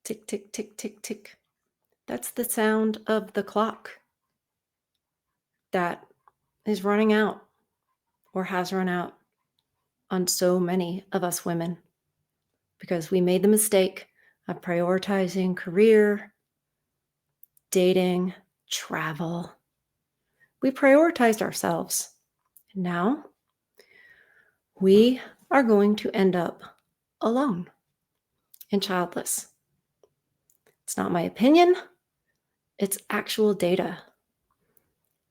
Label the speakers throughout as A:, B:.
A: Tick, tick, tick, tick, tick. That's the sound of the clock that is running out or has run out on so many of us women because we made the mistake of prioritizing career, dating, travel. We prioritized ourselves. Now we are going to end up alone and childless. It's not my opinion, it's actual data.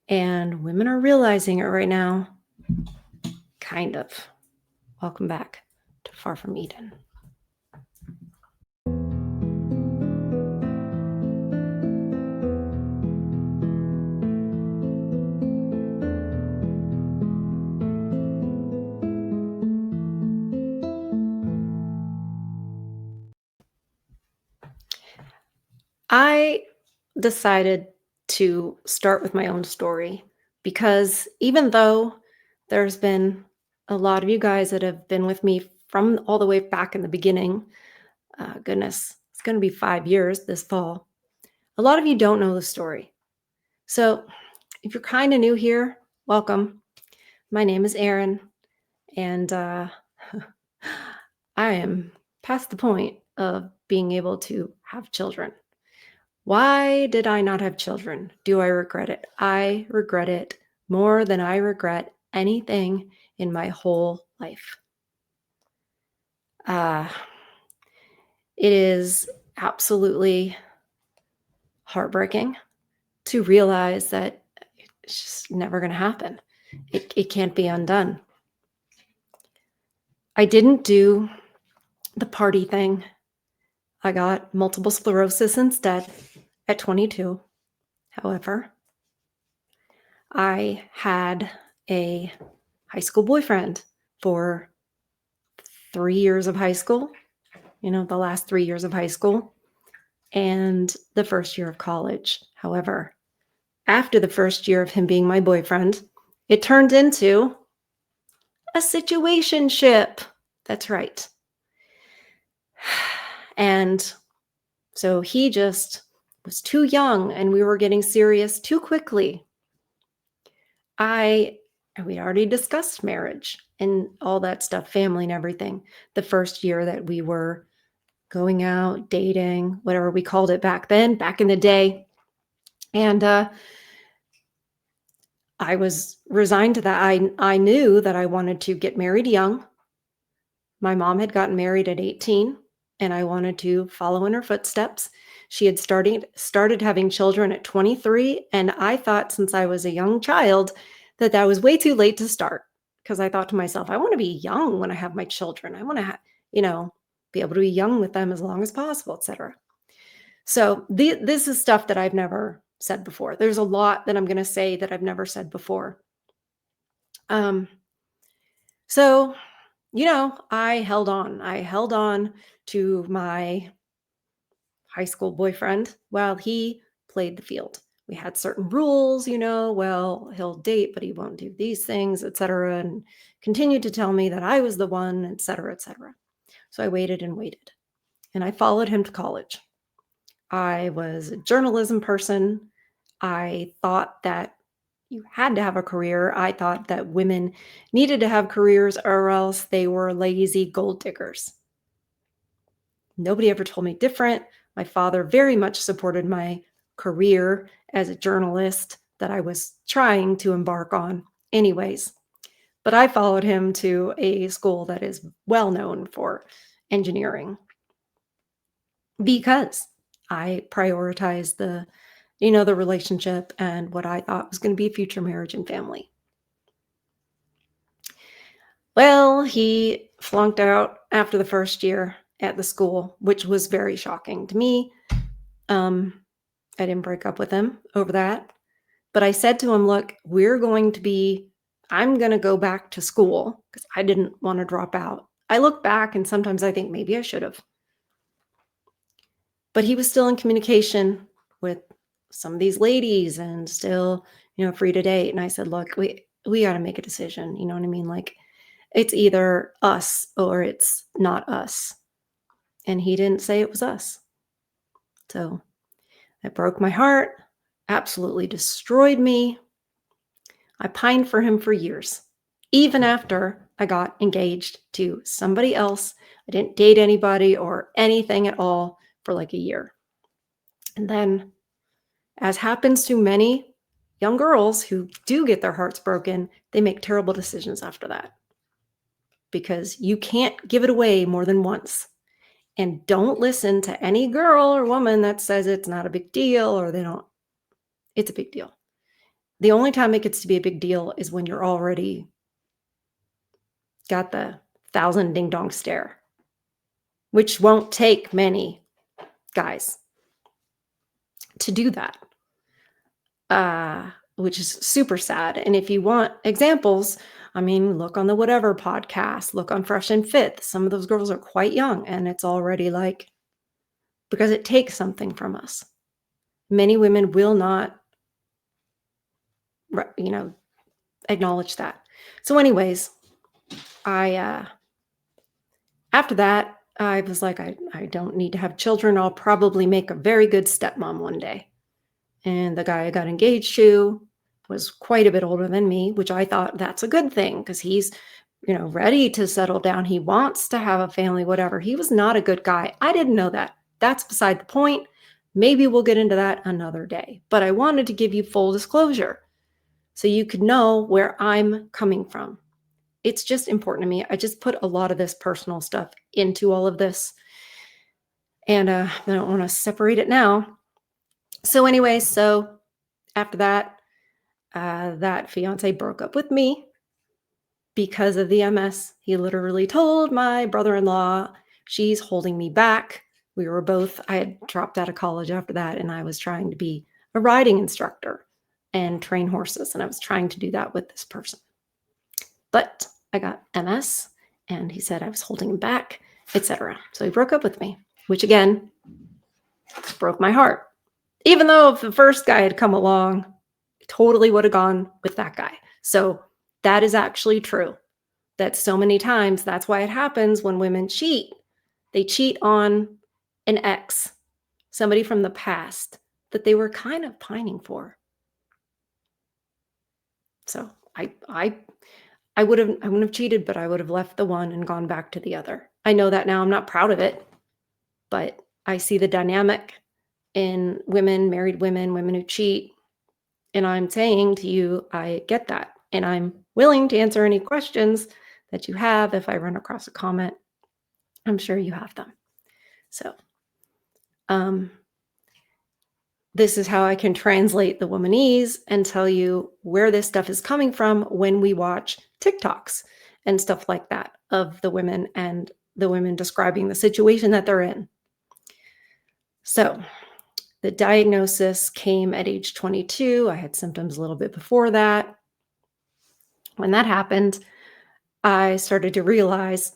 A: And women are realizing it right now. Kind of. Welcome back to Far From Eden. I decided to start with my own story because even though there's been a lot of you guys that have been with me from all the way back in the beginning, goodness, it's going to be 5 years this fall. A lot of you don't know the story. So if you're kind of new here, welcome. My name is Erin, and I am past the point of being able to have children. Why did I not have children? Do I regret it? I regret it more than I regret anything in my whole life. It is absolutely heartbreaking to realize that it's just never going to happen. It can't be undone. I didn't do the party thing. I got multiple sclerosis instead at 22. However, I had a high school boyfriend for 3 years of high school, the last 3 years of high school, and the first year of college. However, after the first year of him being my boyfriend, it turned into a situationship. That's right. And so he just was too young and we were getting serious too quickly. We already discussed marriage and all that stuff, family and everything. The first year that we were going out, dating, whatever we called it back then, back in the day. And I was resigned to that. I knew that I wanted to get married young. My mom had gotten married at 18, and I wanted to follow in her footsteps. She had started having children at 23, and I thought since I was a young child that was way too late to start because I thought to myself, I want to be young when I have my children. I want to, be able to be young with them as long as possible, etc. So this is stuff that I've never said before. There's a lot that I'm going to say that I've never said before. So, I held on. I held on to my high school boyfriend while he played the field. We had certain rules, well, he'll date, but he won't do these things, etc. And continued to tell me that I was the one, etc., etc. So I waited and waited. And I followed him to college. I was a journalism person. I thought that you had to have a career. I thought that women needed to have careers or else they were lazy gold diggers. Nobody ever told me different. My father very much supported my career as a journalist that I was trying to embark on anyways. But I followed him to a school that is well known for engineering because I prioritized the relationship and what I thought was going to be future marriage and family. Well, he flunked out after the first year at the school, which was very shocking to me. I didn't break up with him over that. But I said to him, look, I'm going to go back to school because I didn't want to drop out. I look back and sometimes I think maybe I should have. But he was still in communication with some of these ladies and still, free to date. And I said, look, we got to make a decision. You know what I mean? Like, it's either us or it's not us. And he didn't say it was us. So it broke my heart, absolutely destroyed me. I pined for him for years, even after I got engaged to somebody else. I didn't date anybody or anything at all for like a year. And then, as happens to many young girls who do get their hearts broken, they make terrible decisions after that because you can't give it away more than once. And don't listen to any girl or woman that says it's not a big deal or they don't. It's a big deal. The only time it gets to be a big deal is when you're already got the thousand ding dong stare, which won't take many guys to do that, which is super sad. And if you want examples, I mean, look on the Whatever podcast, look on Fresh and Fit. Some of those girls are quite young, and it's already like, because it takes something from us. Many women will not, acknowledge that. So, anyways, I after that, I was like, I don't need to have children. I'll probably make a very good stepmom one day. And the guy I got engaged to was quite a bit older than me, which I thought that's a good thing because he's, ready to settle down. He wants to have a family, whatever. He was not a good guy. I didn't know that. That's beside the point. Maybe we'll get into that another day. But I wanted to give you full disclosure so you could know where I'm coming from. It's just important to me. I just put a lot of this personal stuff into all of this. And I don't want to separate it now. So, anyway, after that, that fiance broke up with me because of the MS. He literally told my brother-in-law, she's holding me back. I had dropped out of college after that, and I was trying to be a riding instructor and train horses. And I was trying to do that with this person. But I got MS, and he said I was holding him back, etc. So he broke up with me, which again broke my heart. Even though if the first guy had come along, totally would have gone with that guy. So that is actually true. That so many times, that's why it happens when women cheat. They cheat on an ex, somebody from the past that they were kind of pining for. So I wouldn't have cheated, but I would have left the one and gone back to the other. I know that now. I'm not proud of it, but I see the dynamic in women, married women, women who cheat. And I'm saying to you, I get that. And I'm willing to answer any questions that you have if I run across a comment. I'm sure you have them. So this is how I can translate the womanese and tell you where this stuff is coming from when we watch TikToks and stuff like that of the women and the women describing the situation that they're in. So the diagnosis came at age 22. I had symptoms a little bit before that. When that happened, I started to realize,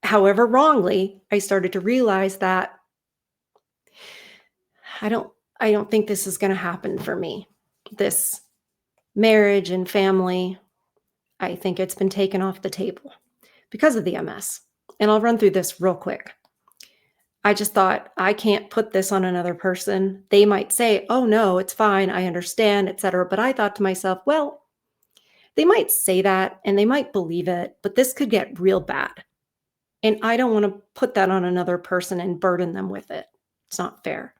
A: however wrongly, I started to realize that I don't think this is going to happen for me. This marriage and family, I think it's been taken off the table because of the MS. And I'll run through this real quick. I just thought, I can't put this on another person. They might say, oh no, it's fine, I understand, etc. But I thought to myself, well, they might say that and they might believe it, but this could get real bad. And I don't want to put that on another person and burden them with it. It's not fair.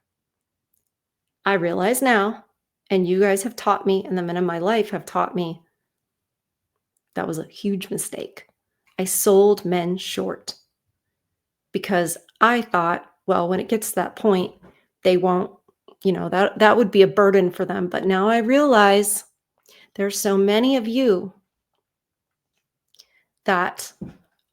A: I realize now, and you guys have taught me, and the men in my life have taught me, that was a huge mistake. I sold men short because I thought, well, when it gets to that point, they won't, that would be a burden for them. But now I realize there's so many of you that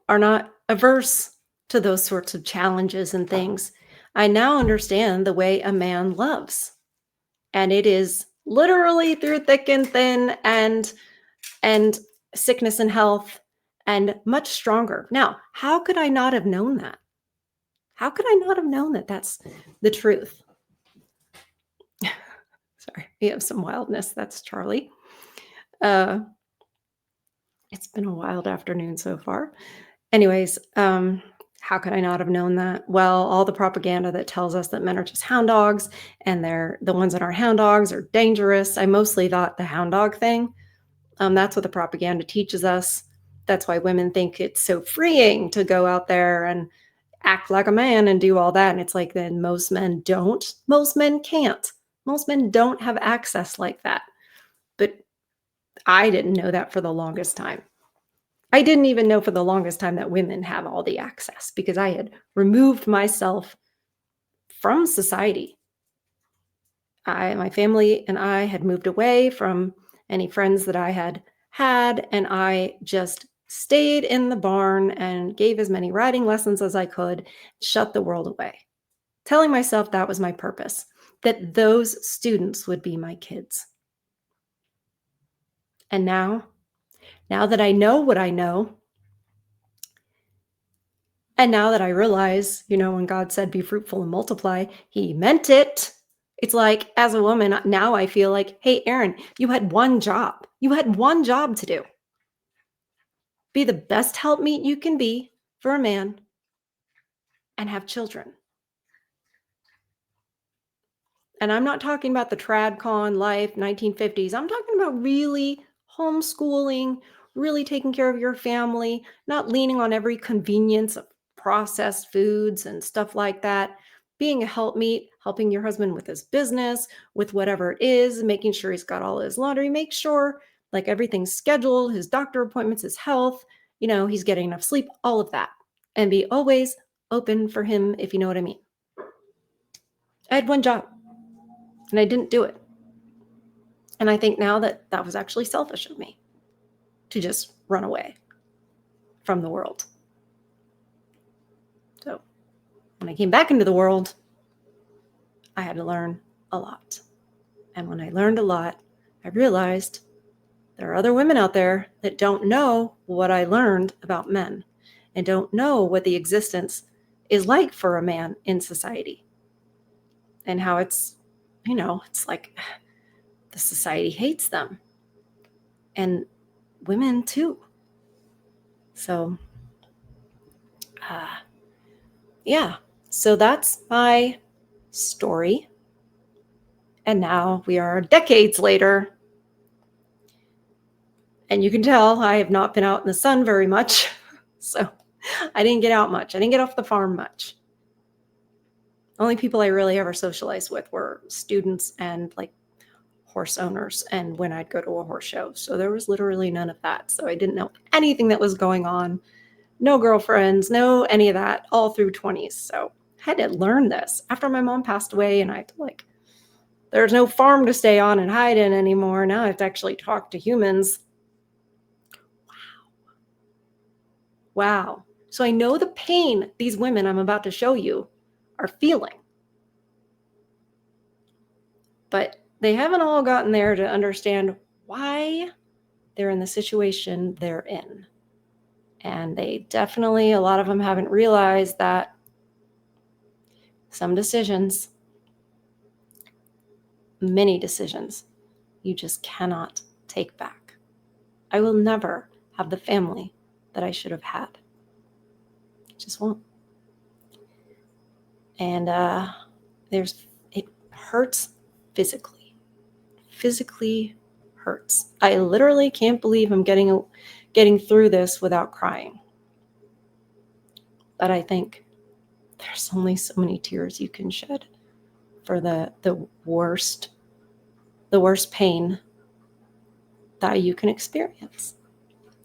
A: are not averse to those sorts of challenges and things. I now understand the way a man loves. And it is literally through thick and thin and sickness and health and much stronger. Now, how could I not have known that? How could I not have known that that's the truth? Sorry, we have some wildness. That's Charlie. It's been a wild afternoon so far. Anyways, How could I not have known that? Well, all the propaganda that tells us that men are just hound dogs and they're the ones that aren't hound dogs are dangerous. I mostly thought the hound dog thing. That's what the propaganda teaches us. That's why women think it's so freeing to go out there and act like a man and do all that. And it's like, then most men don't. Most men can't. Most men don't have access like that. But I didn't know that for the longest time. I didn't even know for the longest time that women have all the access because I had removed myself from society. My family and I had moved away from any friends that I had, and I just stayed in the barn and gave as many riding lessons as I could, shut the world away, telling myself that was my purpose, that those students would be my kids. And now that I know what I know, and now that I realize, when God said, be fruitful and multiply, he meant it. It's like, as a woman, now I feel like, hey, Erin, you had one job. You had one job to do. Be the best helpmeet you can be for a man and have children. And I'm not talking about the tradcon life, 1950s. I'm talking about really homeschooling, really taking care of your family, not leaning on every convenience of processed foods and stuff like that. Being a helpmeet, helping your husband with his business, with whatever it is, making sure he's got all his laundry, make sure like everything's scheduled, his doctor appointments, his health, he's getting enough sleep, all of that. And be always open for him, if you know what I mean. I had one job and I didn't do it. And I think now that that was actually selfish of me to just run away from the world. So when I came back into the world, I had to learn a lot. And when I learned a lot, I realized there are other women out there that don't know what I learned about men and don't know what the existence is like for a man in society and how it's like the society hates them and women too. So, yeah. So that's my story. And now we are decades later. And you can tell I have not been out in the sun very much. So I didn't get out much. I didn't get off the farm much. Only people I really ever socialized with were students and like horse owners and when I'd go to a horse show. So there was literally none of that. So I didn't know anything that was going on. No girlfriends, no any of that, all through 20s. So I had to learn this after my mom passed away and I had to there's no farm to stay on and hide in anymore. Now I have to actually talk to humans. Wow. So I know the pain these women I'm about to show you are feeling. But they haven't all gotten there to understand why they're in the situation they're in. And they definitely, a lot of them haven't realized that some decisions, many decisions, you just cannot take back. I will never have the family that I should have had. Just won't. And it hurts physically. Physically hurts. I literally can't believe I'm getting through this without crying. But I think there's only so many tears you can shed for the worst pain that you can experience.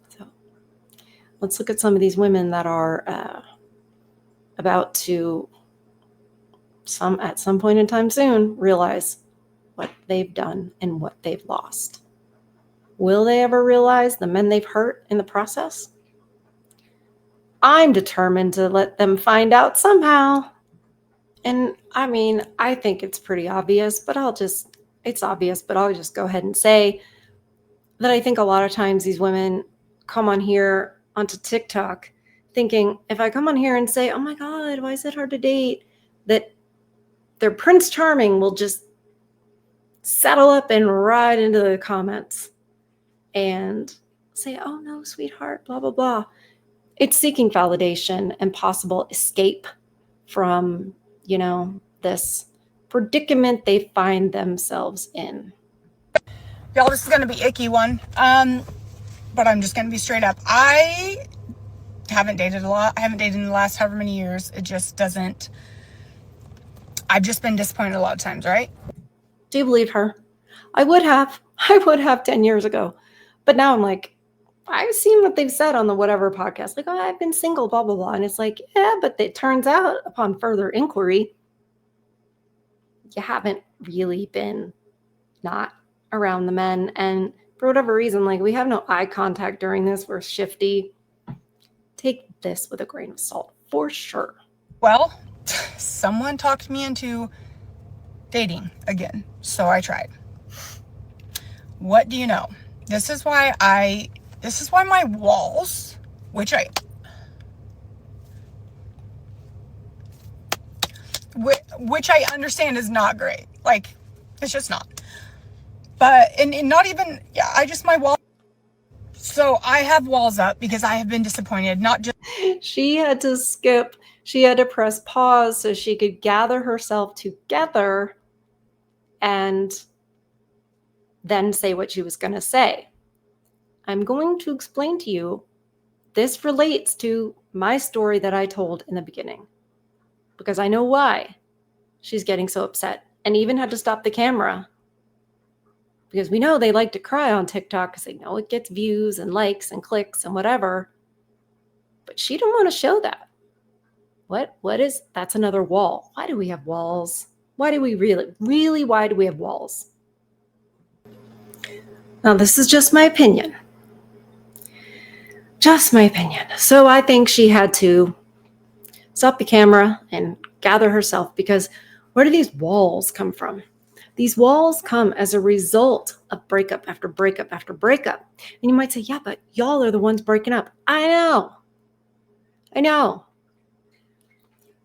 A: So let's look at some of these women that are about to at some point in time soon realize what they've done and what they've lost. Will they ever realize the men they've hurt in the process? I'm determined to let them find out somehow. And I mean, I think it's pretty obvious, but it's obvious, but I'll just go ahead and say that I think a lot of times these women come on here onto TikTok thinking if I come on here and say, oh my God, why is it hard to date? That their Prince Charming will just settle up and ride into the comments and say, oh no, sweetheart, blah, blah, blah. It's seeking validation and possible escape from, this predicament they find themselves in.
B: Y'all, this is going to be icky one. But I'm just going to be straight up. I haven't dated a lot. I haven't dated in the last however many years. It just doesn't. I've just been disappointed a lot of times, right?
A: Do you believe her? I would have. I would have 10 years ago. But now I'm like, I've seen what they've said on the whatever podcast, like, oh, I've been single, blah, blah, blah. And it's like, yeah, but it turns out upon further inquiry, you haven't really been not around the men. And for whatever reason, like, we have no eye contact during this. We're shifty. Take this with a grain of salt for sure.
B: Well, someone talked me into dating again. So I tried. What do you know? This is why my walls, which I understand is not great. Like, it's just not. But, and not even, yeah, my wall. So I have walls up because I have been disappointed, not just.
A: She had to skip, she had to press pause so she could gather herself together and then say what she was going to say. I'm going to explain to you, this relates to my story that I told in the beginning, because I know why she's getting so upset and even had to stop the camera. Because we know they like to cry on TikTok because they know it gets views and likes and clicks and whatever. But she didn't want to show that. What is, that's another wall. Why do we have walls? Why do we really, why do we have walls? Now, this is just my opinion. Just my opinion. So I think she had to stop the camera and gather herself, because where do these walls come from? These walls come as a result of breakup after breakup after breakup. And you might say, yeah, but y'all are the ones breaking up. I know.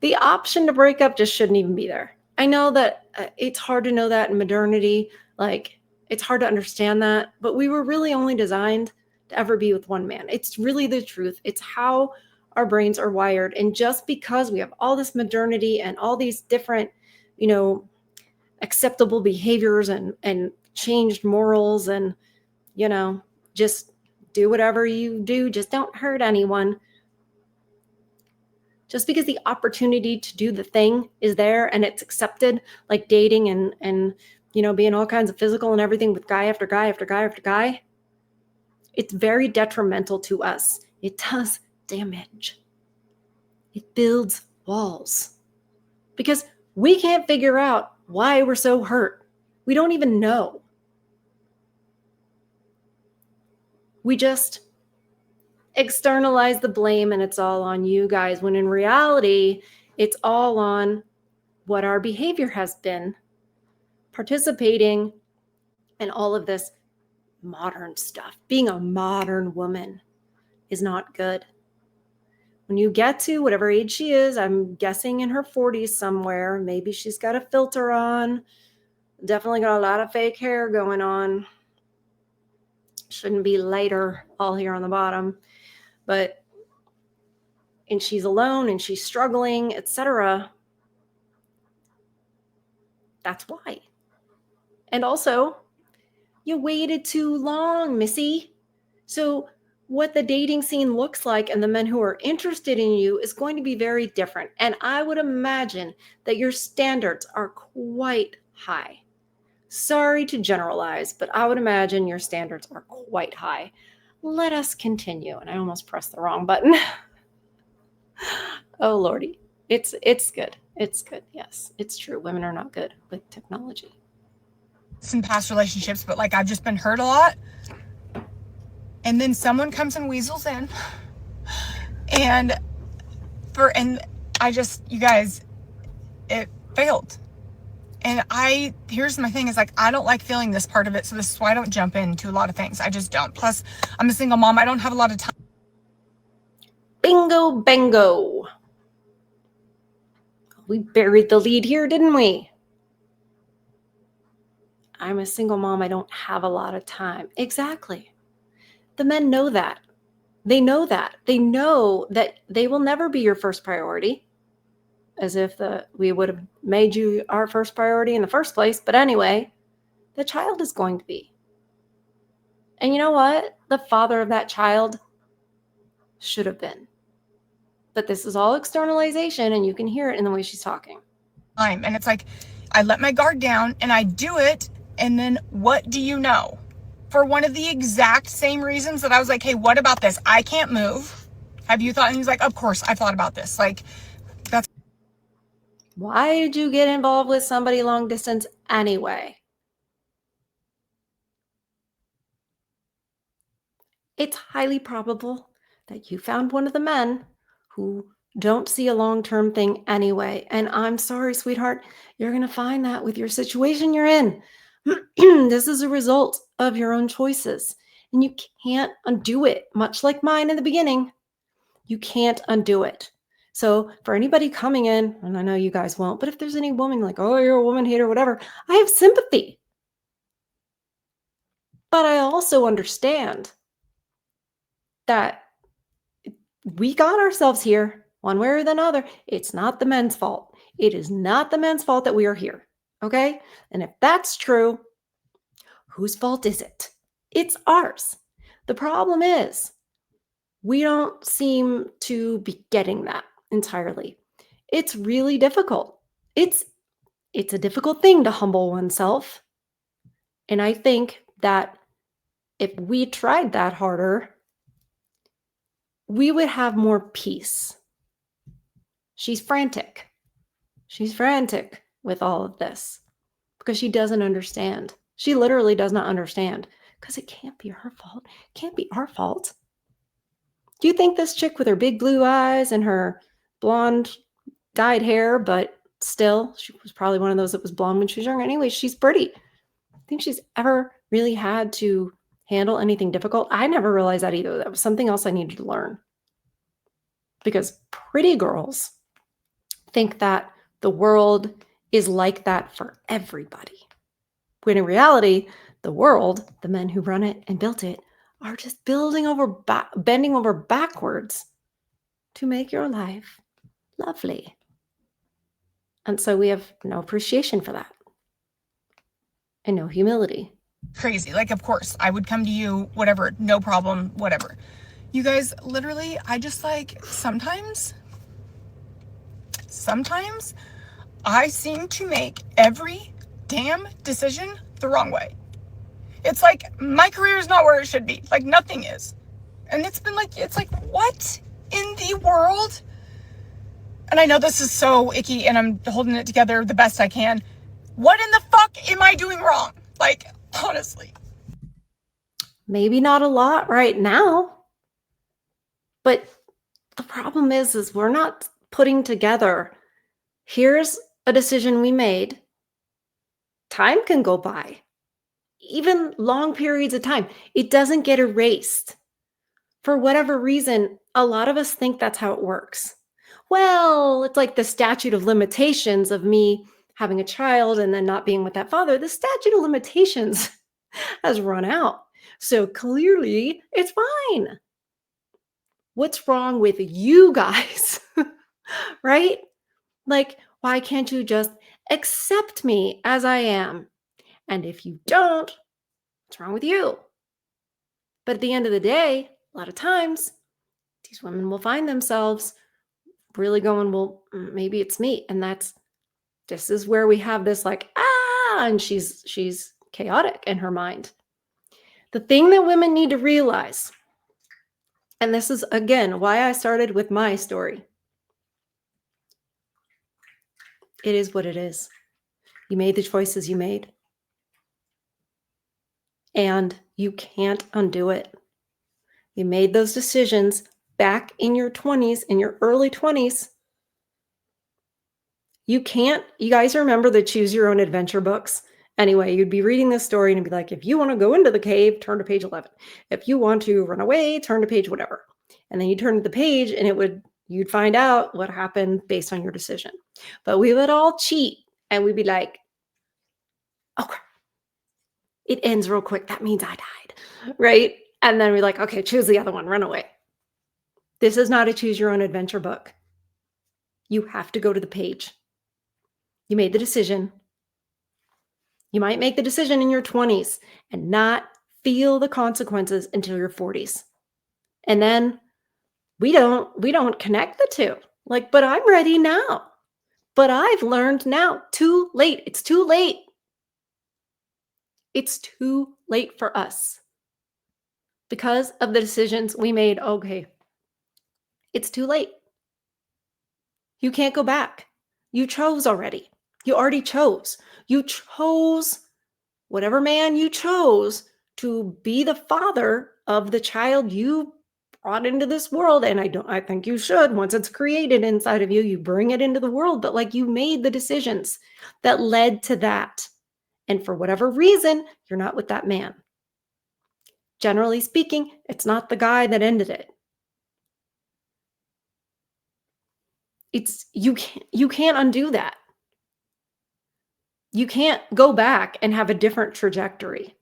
A: The option to break up just shouldn't even be there. I know that it's hard to know that in modernity. Like, it's hard to understand that. But we were really only designed to ever be with one man. It's really the truth. It's how our brains are wired. And just because we have all this modernity and all these different, acceptable behaviors and changed morals and, just do whatever you do, just don't hurt anyone. Just because the opportunity to do the thing is there and it's accepted, like dating and being all kinds of physical and everything with guy after guy after guy after guy, it's very detrimental to us. It does damage. It builds walls. Because we can't figure out why we're so hurt. We don't even know. We just externalize the blame and it's all on you guys, when in reality, it's all on what our behavior has been, participating in all of this modern stuff. Being a modern woman is not good. When you get to whatever age she is, I'm guessing in her 40s somewhere, maybe she's got a filter on, definitely got a lot of fake hair going on. Shouldn't be lighter all here on the bottom, and she's alone and she's struggling, etc. That's why. And also, you waited too long, Missy. So what the dating scene looks like and the men who are interested in you is going to be very different. And I would imagine that your standards are quite high. Sorry to generalize, but I would imagine your standards are quite high. Let us continue. And I almost pressed the wrong button. Oh, Lordy. It's good. It's good. Yes, it's true. Women are not good with technology.
B: Some past relationships, but like, I've just been hurt a lot. And then someone comes and weasels in. And you guys, it failed. And here's my thing is, like, I don't like feeling this part of it. So this is why I don't jump into a lot of things. I just don't. Plus, I'm a single mom. I don't have a lot of time.
A: Bingo, bango. We buried the lead here, didn't we? I'm a single mom. I don't have a lot of time. Exactly. The men know that. They know that. They know that they will never be your first priority, as if we would have made you our first priority in the first place. But anyway, the child is going to be. And you know what? The father of that child should have been. But this is all externalization, and you can hear it in the way she's talking.
B: And it's like, I let my guard down and I do it. And then what do you know? For one of the exact same reasons that I was like, hey, what about this? I can't move. Have you thought? And he's like, of course, I've thought about this. Like, that's
A: Why did you get involved with somebody long distance anyway? It's highly probable that you found one of the men who don't see a long term thing anyway. And I'm sorry, sweetheart, you're going to find that with your situation you're in. This is a result of your own choices, and you can't undo it, much like mine in the beginning. You can't undo it. So, for anybody coming in, and I know you guys won't, but if there's any woman like, oh, you're a woman hater, whatever, I have sympathy. But I also understand that we got ourselves here one way or another. It's not the men's fault. It is not the men's fault that we are here. Okay. And if that's true, whose fault is it? It's ours. The problem is we don't seem to be getting that entirely. It's really difficult. It's a difficult thing to humble oneself. And I think that if we tried that harder, we would have more peace. She's frantic. She's frantic with all of this because she doesn't understand. She literally does not understand because it can't be her fault. It can't be our fault. Do you think this chick with her big blue eyes and her blonde dyed hair, but still, she was probably one of those that was blonde when she was younger. Anyway, she's pretty. I think she's ever really had to handle anything difficult. I never realized that either. That was something else I needed to learn. Because pretty girls think that the world is like that for everybody. When in reality, the world, the men who run it and built it, are just bending over backwards to make your life lovely. And so we have no appreciation for that and no humility.
B: crazy. Like, of course, I would come to you, whatever, no problem, whatever. You guys, literally, I just like, sometimes I seem to make every damn decision the wrong way. It's like my career is not where it should be. Like nothing is. And it's like, what in the world? And I know this is so icky and I'm holding it together the best I can. What in the fuck am I doing wrong? Like, honestly.
A: Maybe not a lot right now. But the problem is we're not putting together, here's a decision we made. Time can go by, even long periods of time. It doesn't get erased. For whatever reason, a lot of us think that's how it works. Well, it's like the statute of limitations of me having a child and then not being with that father. The statute of limitations has run out. So clearly, it's fine. What's wrong with you guys? Right? Like, why can't you just accept me as I am? And if you don't, what's wrong with you? But at the end of the day, a lot of times, these women will find themselves really going, well, maybe it's me. And this is where we have this like, and she's chaotic in her mind. The thing that women need to realize, and this is again why I started with my story. It is what it is. You made the choices you made. And you can't undo it. You made those decisions back in your 20s, in your early 20s. You guys remember the choose your own adventure books? Anyway, you'd be reading this story and it'd be like, if you want to go into the cave, turn to page 11. If you want to run away, turn to page whatever. And then you turn to the page and you'd find out what happened based on your decision. But we would all cheat and we'd be like, oh, crap. It ends real quick. That means I died, right? And then we're like, okay, choose the other one, run away. This is not a choose your own adventure book. You have to go to the page. You made the decision. You might make the decision in your 20s and not feel the consequences until your 40s. And then we don't connect the two. Like, but I'm ready now. But I've learned now. Too late. It's too late. It's too late for us because of the decisions we made. Okay. It's too late. You can't go back. You chose already. You already chose. You chose whatever man you chose to be the father of the child you brought into this world. And I think you should. Once it's created inside of you, you bring it into the world. But like, you made the decisions that led to that. And for whatever reason, you're not with that man. Generally speaking, it's not the guy that ended it. It's you can't undo that. You can't go back and have a different trajectory.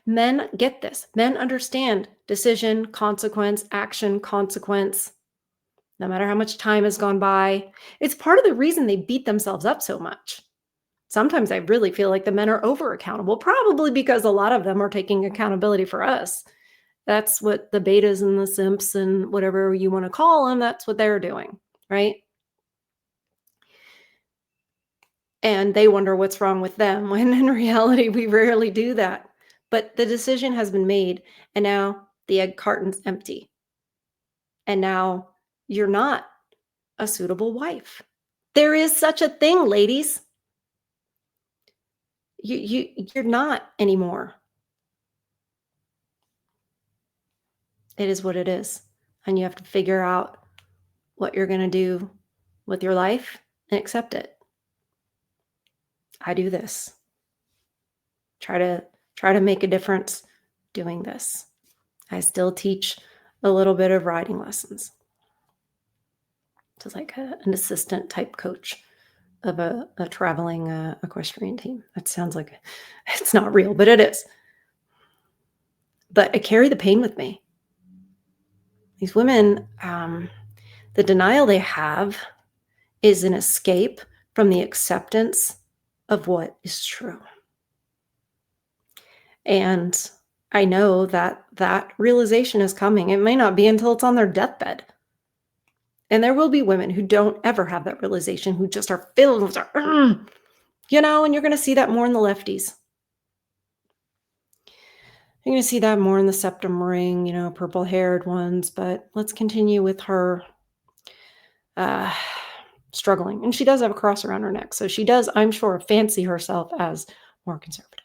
A: Men get this. Men understand decision, consequence, action, consequence, no matter how much time has gone by. It's part of the reason they beat themselves up so much. Sometimes I really feel like the men are over accountable, probably because a lot of them are taking accountability for us. That's what the betas and the simps and whatever you want to call them, that's what they're doing, right? And they wonder what's wrong with them, when in reality, we rarely do that. But the decision has been made, and now the egg carton's empty. And now you're not a suitable wife. There is such a thing, ladies. You're not anymore. It is what it is. And you have to figure out what you're going to do with your life and accept it. I do this. Try to make a difference doing this. I still teach a little bit of riding lessons. Just like an assistant type coach of a traveling equestrian team. That sounds like it's not real, but it is. But I carry the pain with me. These women, the denial they have is an escape from the acceptance of what is true. And I know that that realization is coming. It may not be until it's on their deathbed. And there will be women who don't ever have that realization, who just are filled with, and you're going to see that more in the lefties. You're going to see that more in the septum ring, purple haired ones. But let's continue with her struggling. And she does have a cross around her neck. So she does, I'm sure, fancy herself as more conservative.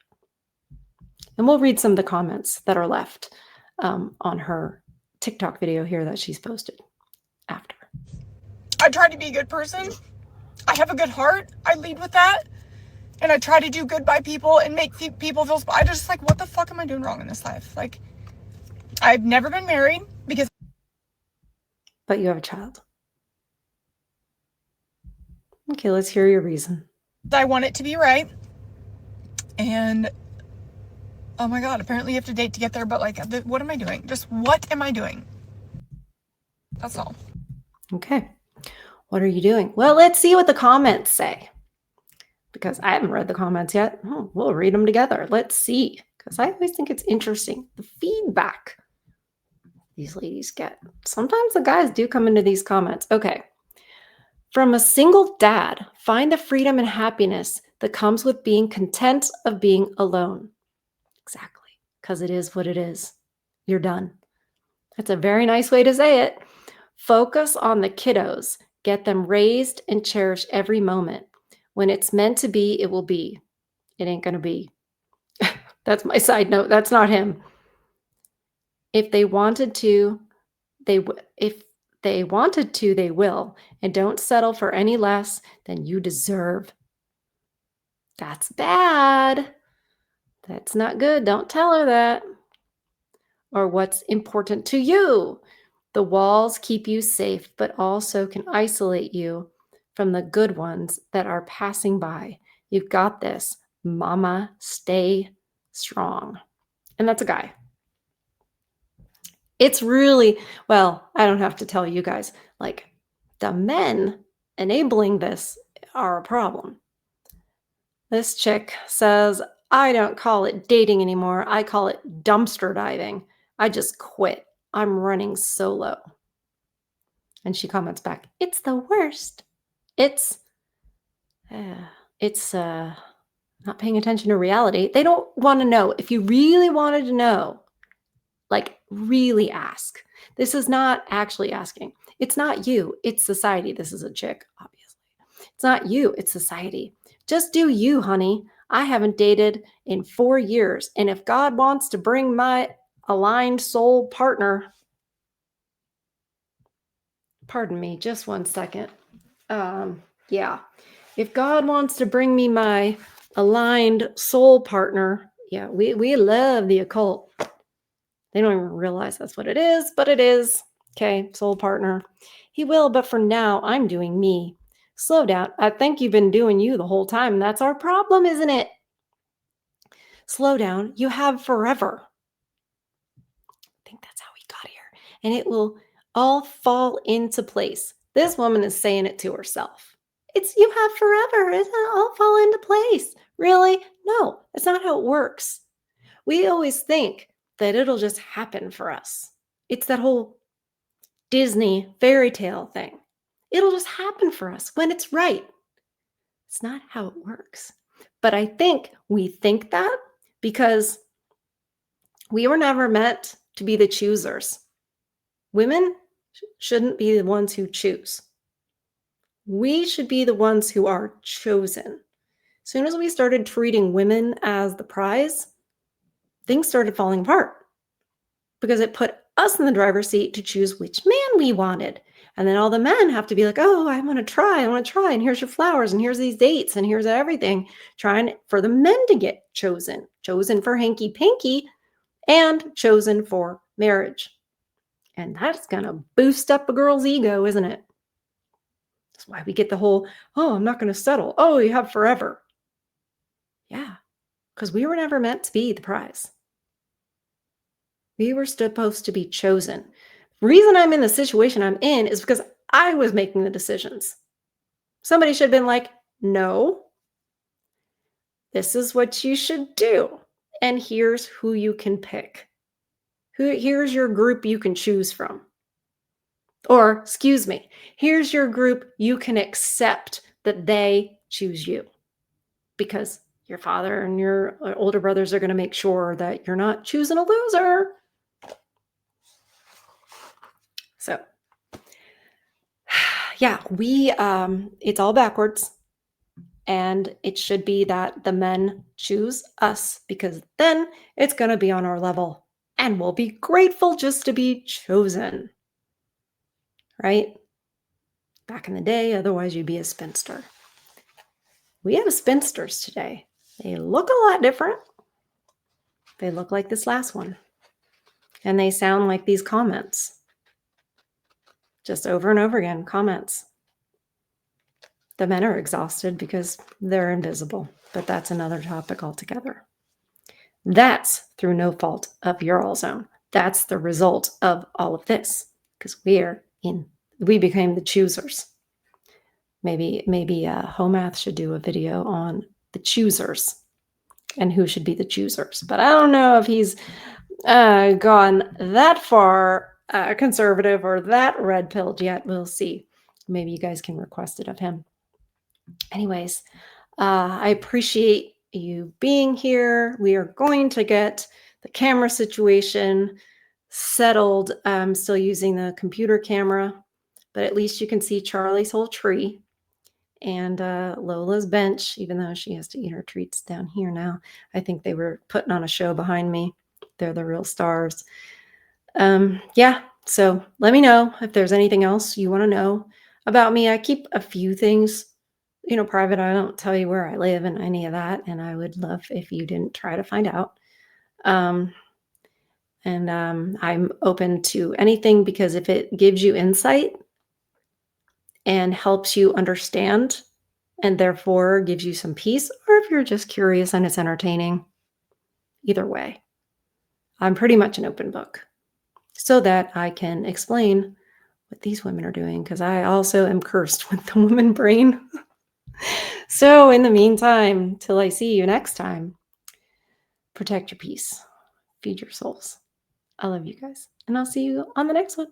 A: And we'll read some of the comments that are left on her TikTok video here that she's posted after.
B: I try to be a good person. I have a good heart. I lead with that. And I try to do good by people and make people feel. I just like, what the fuck am I doing wrong in this life? Like, I've never been married because.
A: But you have a child. Okay, let's hear your reason.
B: I want it to be right. And oh my God, apparently you have to date to get there. But like, what am I doing? Just what am I doing? That's all.
A: Okay. What are you doing? Well, let's see what the comments say. Because I haven't read the comments yet. We'll read them together. Let's see. Because I always think it's interesting, the feedback these ladies get. Sometimes the guys do come into these comments. Okay. From a single dad, find the freedom and happiness that comes with being content of being alone. Exactly. Because it is what it is. You're done. That's a very nice way to say it. Focus on the kiddos. Get them raised and cherish every moment. When it's meant to be, it will be. It ain't going to be. That's my side note. That's not him. If they wanted to, they will. And don't settle for any less than you deserve. That's bad. That's not good. Don't tell her that. Or what's important to you. The walls keep you safe, but also can isolate you from the good ones that are passing by. You've got this. Mama, stay strong. And that's a guy. It's really, well, I don't have to tell you guys, like, the men enabling this are a problem. This chick says, I don't call it dating anymore. I call it dumpster diving. I just quit. I'm running solo. And she comments back, it's the worst. It's, uh, it's not paying attention to reality. They don't want to know. If you really wanted to know, like, really ask. This is not actually asking. It's not you, it's society. This is a chick, obviously. It's not you, it's society. Just do you, honey. I haven't dated in 4 years. And if God wants to bring my aligned soul partner, pardon me, just one second. Yeah. If God wants to bring me my aligned soul partner, yeah, we love the occult. They don't even realize that's what it is, but it is. Okay, soul partner. He will, but for now, I'm doing me. Slow down. I think you've been doing you the whole time. That's our problem, isn't it? Slow down. You have forever. I think that's how we got here. And it will all fall into place. This woman is saying it to herself. It's you have forever. It'll all fall into place. Really? No, that's not how it works. We always think that it'll just happen for us. It's that whole Disney fairy tale thing. It'll just happen for us when it's right. It's not how it works. But I think we think that because we were never meant to be the choosers. Women shouldn't be the ones who choose. We should be the ones who are chosen. As soon as we started treating women as the prize, things started falling apart because it put us in the driver's seat to choose which man we wanted. And then all the men have to be like, oh, I want to try. And here's your flowers. And here's these dates. And here's everything. Trying for the men to get chosen for hanky panky and chosen for marriage. And that's going to boost up a girl's ego, isn't it? That's why we get the whole, oh, I'm not going to settle. Oh, you have forever. Yeah, because we were never meant to be the prize. We were supposed to be chosen. The reason I'm in the situation I'm in is because I was making the decisions. Somebody should have been like, no, this is what you should do. And here's who you can pick. Here's your group you can choose from. Or, excuse me, here's your group you can accept that they choose you. Because your father and your older brothers are going to make sure that you're not choosing a loser. So, yeah, it's all backwards. And it should be that the men choose us because then it's going to be on our level and we'll be grateful just to be chosen. Right? Back in the day, otherwise you'd be a spinster. We have spinsters today. They look a lot different. They look like this last one. And they sound like these comments. Just over and over again, comments. The men are exhausted because they're invisible, but that's another topic altogether. That's through no fault of your all's own. That's the result of all of this because we became the choosers. Maybe Homath should do a video on the choosers and who should be the choosers. But I don't know if he's gone that far conservative or that red-pilled yet. We'll see. Maybe you guys can request it of him. Anyways, I appreciate you being here. We are going to get the camera situation settled. I'm still using the computer camera, but at least you can see Charlie's whole tree and Lola's bench, even though she has to eat her treats down here now. I think they were putting on a show behind me. They're the real stars. Yeah, so let me know if there's anything else you want to know about me. I keep a few things private. I don't tell you where I live and any of that. And I would love if you didn't try to find out. I'm open to anything because if it gives you insight and helps you understand and therefore gives you some peace, or if you're just curious and it's entertaining, either way, I'm pretty much an open book. so that I can explain what these women are doing because I also am cursed with the woman brain. So, in the meantime, till I see you next time, protect your peace, feed your souls. I love you guys, and I'll see you on the next one.